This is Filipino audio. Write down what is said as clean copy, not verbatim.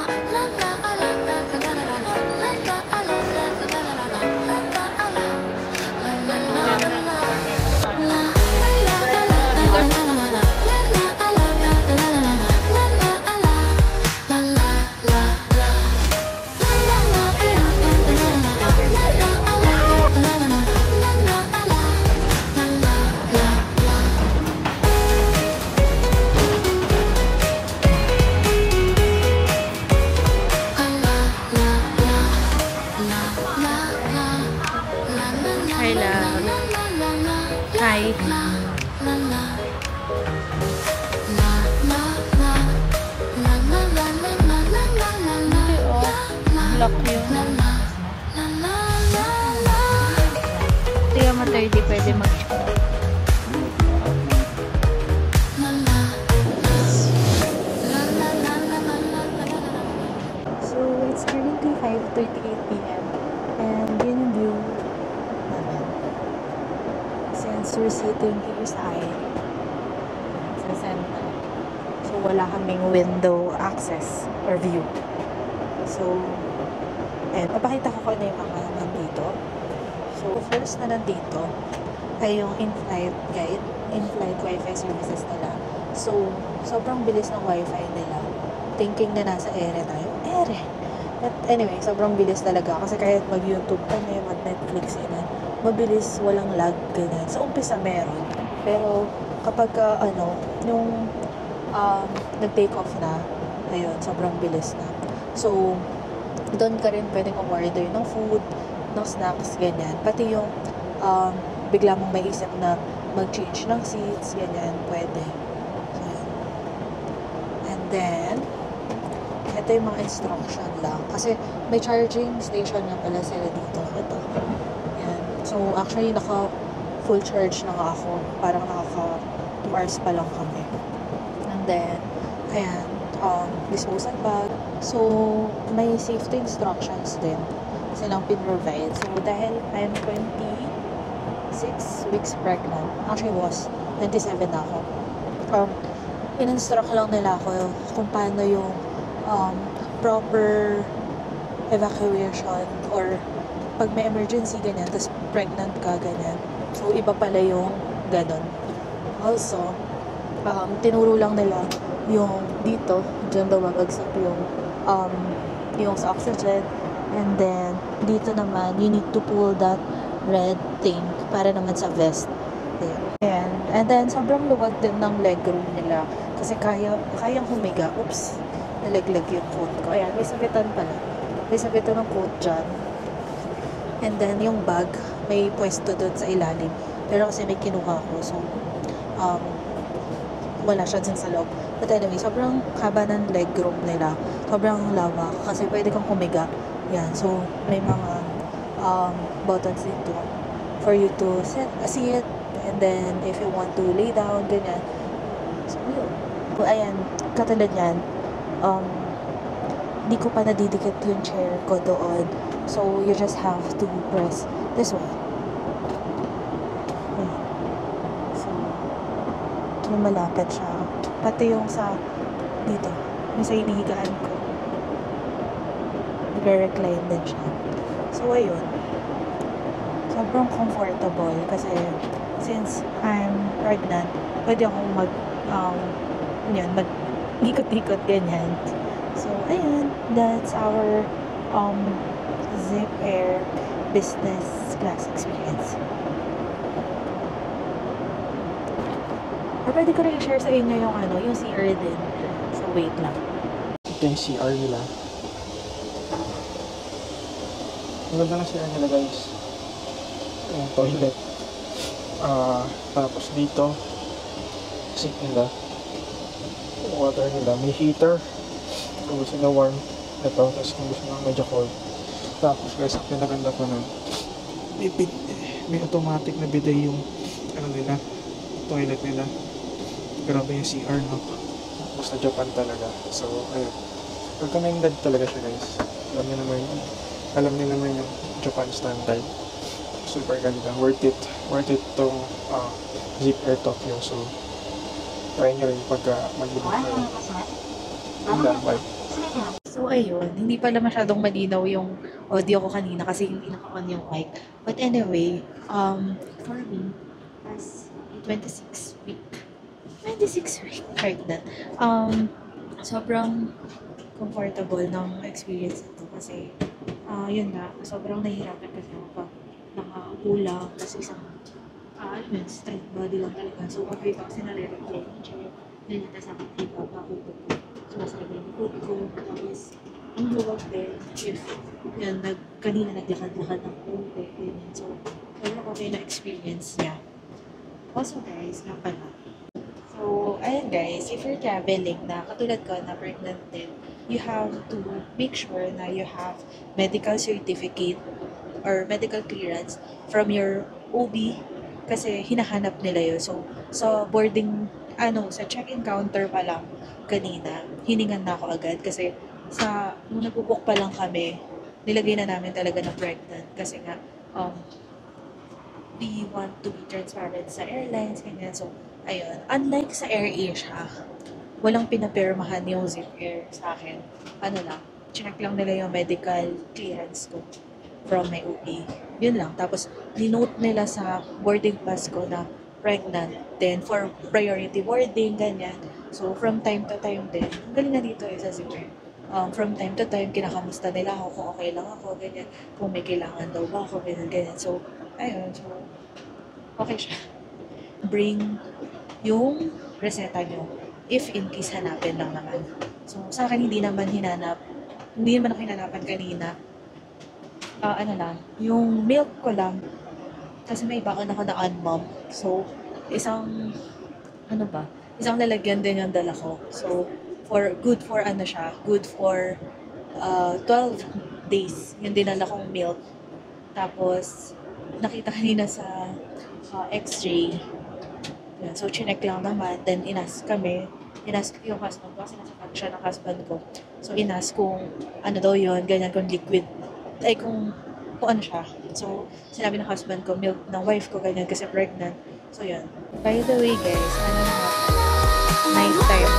Hi, love. Hi. Lock yun. Hindi ka ma-30 pwede mag-check. So, it's currently 5:38 p.m. and yun yung view namin. Since we're sitting here sa center, so wala kaming window access or view. So, papakita ko na yung mga nandito. So, first na nandito ay yung in-flight guide, in-flight wifi services nila. So, sobrang bilis ng wifi nila. Thinking na nasa ere tayo. Ere! But anyway, sobrang bilis talaga. Kasi kahit mag-YouTube kami, mag-Netflix, mabilis, walang lag, ganyan. Sa umpisa meron. Pero kapag, yung nag-take off na, ayun, sobrang bilis na. So, doon ka rin pwedeng umorder ng food, ng snacks, ganyan. Pati yung bigla mong may isip na mag-change ng seats, ganyan, pwede. So, yun. And then, ito yung mga instruction lang. Kasi may charging station nga pala sila dito. Ito. Yan. So, actually, naka-full charge na nga ako. Parang naka 2 hours pa lang kami. And then, ayan, disposal bag. So, may safety instructions din silang pin-provide. So, dahil I'm 26 weeks pregnant, actually was 27 na ako. In-instruct lang nila ako kung paano yung proper evacuation or pag may emergency ganyan, tapos pregnant ka ganyan. So, iba pala yung ganon. Also, tinuro lang nila yung dito, dyan daw babagsak yung sa oxygen. And then, dito naman, you need to pull that red thing para naman sa vest. Ayan. And then, sobrang luwag din ng legroom nila. Kasi kayang humiga. Oops! Nalaglag yung coat ko. Ayan, may sabitan pala. May sabitan ng coat dyan. And then, yung bag, may pwesto doon sa ilalim. Pero kasi may kinuha ko. So, wala siya dyan sa loob. But anyway, sobrang haba ng legroom nila. Sobrang lawak. Kasi pwede kang humiga. Yan. So, may mga buttons dito for you to sit. And then, if you want to lay down, ganyan. So, yun. Ayan, katulad yan. Di ko pa nadidikit yung chair ko doon. So, you just have to press this way. Ayan. So, malapit siya. Pati yung sa dito. Yung sa inihigaan ko. Nag-recline din siya. So, ayun. Sobrang comfortable kasi since I'm pregnant, pwede akong mag-ikot-ikot ganyan. So, ayun. That's our Zip Air business class experience. Or pwede ko rin i-share sa inyo yung yung CR din. So, wait lang. Ito yung CR nila. Ang ganda ng CR nila, guys. Yung toilet. Tapos dito, sink nila. Yung water nila. May heater. Kung gusto na warm, ito. Tapos kung gusto na medyo cold. Tapos guys, ang pinaganda pa nun, may automatic na bidet yung nila, toilet nila. Grabe yung CR, no? Basta Japan talaga. So, ayun. Recommended talaga siya, guys. Alam niyo naman yung Japan standard. Super ganda. Worth it tong Zip Air Tokyo. So, try nyo rin pagka mag-book kayo. Bye. So, okay yun. Hindi pala masyadong malinaw yung audio ko kanina kasi hindi naka-on yung mic. But anyway, for me, as a 26 week pregnant, sobrang comfortable ng experience ito kasi, yun nga, sobrang nahihirapan kasi ako pag nakaupo lang, tapos isang, alam mo yun, straight body lang talaga. So, pag ito kasi nare-recline yung chair, ganyan, tapos ako ipapakupo ko. Sumasabay yung food ko, tapos ang luwag din, if yan, kanina naglakad-lakad ng konti, ganyan. So, sobrang okay na experience niya. Also guys, nga pala. So, ayun guys, if you're traveling na, katulad ko na pregnant din, you have to make sure na you have medical certificate or medical clearance from your OB kasi hinahanap nila yun. So, sa boarding, sa check-in counter pa lang kanina, hiningan na ako agad kasi nung nag-book pa lang kami, nilagay na namin talaga na pregnant kasi nga, we want to be transparent sa airlines, ganyan. So, ayun. Unlike sa AirAsia, walang pinapirmahan yung Zip Air sa akin. Chinek lang nila yung medical clearance ko from my OB. Yun lang. Tapos, dinote nila sa boarding pass ko na pregnant. Then, for priority boarding, ganyan. So, from time to time din, ang galing na dito sa Zip Air. From time to time, kinakamusta nila ako kung okay lang ako, ganyan. Kung may kailangan daw ba ako, ganyan. So, ayun. So, okay siya. Bring yung reseta nyo if in case hanapin lang naman. So, sa akin, hindi naman ako hinanapan kanina. Yung milk ko lang, kasi may iba ako na unmom. So, isang lalagyan din yung dala ko. So, good for 12 days yung dinala kong milk. Tapos, nakita kanina sa X-ray. Yan. So, chinek lang naman. Then, inask yung husband ko kasi nasa pag siya ng husband ko. So, inask kung ano daw yun, ganyan, kung liquid. Kung ano siya. So, sinabi ng husband ko, milk ng wife ko, ganyan, kasi pregnant. So, yun. By the way, guys, night time.